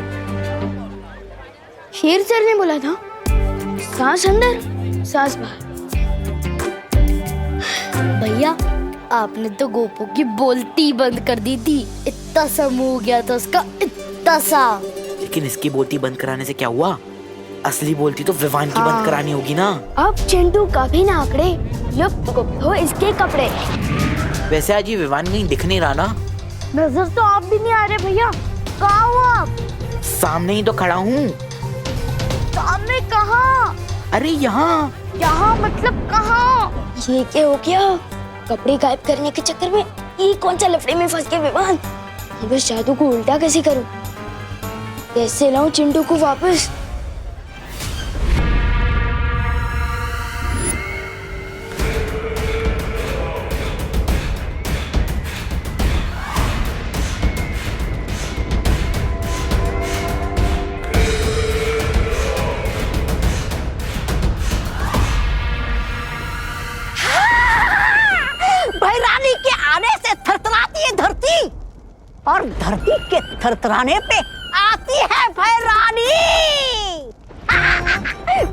शेर सर ने बोला था, सांस अंदर सांस बाहर। भैया, आपने तो गोपू की बोलती बंद कर दी थी। इतना सा मुंह हो गया था उसका, इतना सा। लेकिन इसकी बोलती बंद कराने से क्या हुआ? असली बोलती तो विवान की बंद करानी होगी ना। अब चिंटू कभी ना आकड़े, लुप्त गुप्त हो इसके कपड़े। वैसे आज ये विवान कहीं दिख नहीं रहा ना। नजर तो आप भी नहीं आ रहे भैया, कहाँ हो आप? सामने ही तो खड़ा हूँ। सामने कहाँ? अरे यहाँ। यहाँ मतलब कहाँ? ये क्या हो गया? कपड़े गायब करने के चक्कर में ये कौन सा लफड़े में फंस गए विवान? अब इस जादू को उल्टा कैसे करूं? कैसे लाऊं चिंटू को वापस? भैरानी के आने से थरथराती है धरती, और धरती के थरथराने पे आती है भैरानी।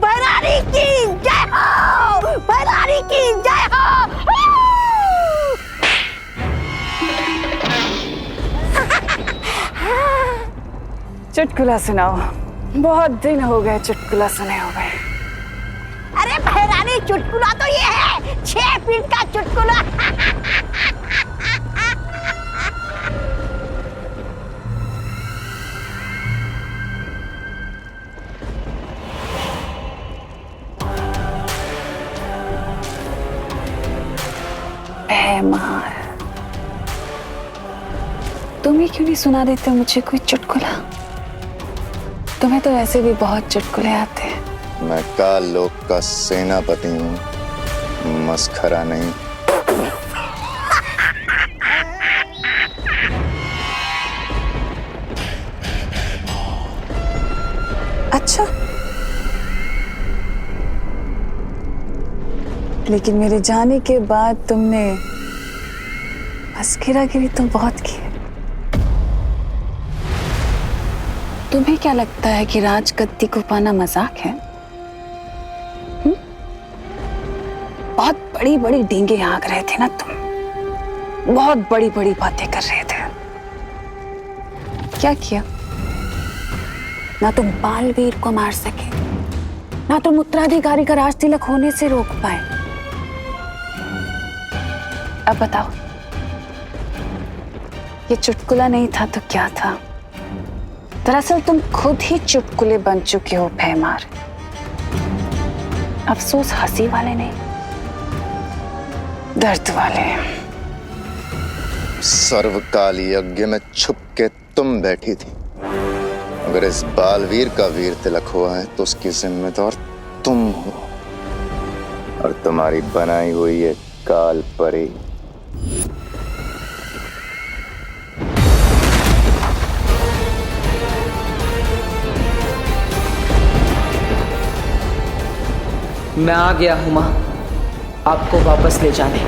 भैरानी की जय हो, भैरानी की जय हो। चुटकुला सुनाओ, बहुत दिन हो गए चुटकुला सुने हुए। अरे भैरानी, चुटकुला तो ये है 6 फीट का चुटकुला। मार, तुम ही क्यों नहीं सुना देते मुझे कोई चुटकुला? तुम्हें तो ऐसे भी बहुत चुटकुले आते हैं। मैं काल लोक का सेनापति हूँ, मस्खरा नहीं। अच्छा, लेकिन मेरे जाने के बाद तुमने मस्खरागिरी तो बहुत की है। तुम्हें क्या लगता है कि राजगद्दी को पाना मजाक है? बहुत बड़ी बड़ी डींगे हाँक रहे थे ना तुम, बहुत बड़ी बड़ी बातें कर रहे थे। क्या किया? ना तुम बालवीर को मार सके, ना तुम उत्तराधिकारी का राज तिलक होने से रोक पाए। अब बताओ, ये चुटकुला नहीं था तो क्या था? दरअसल तुम खुद ही चुटकुले बन चुके हो भैमार। अफसोस हंसी वाले नहीं, दर्द वाले। सर्वकाल यज्ञ में छुप के तुम बैठी थी। अगर इस बालवीर का वीर तिलक हुआ है तो उसकी जिम्मेदार तुम हो, और तुम्हारी बनाई हुई ये काल परी। मैं आ गया हूं मां, आपको वापस ले जाने।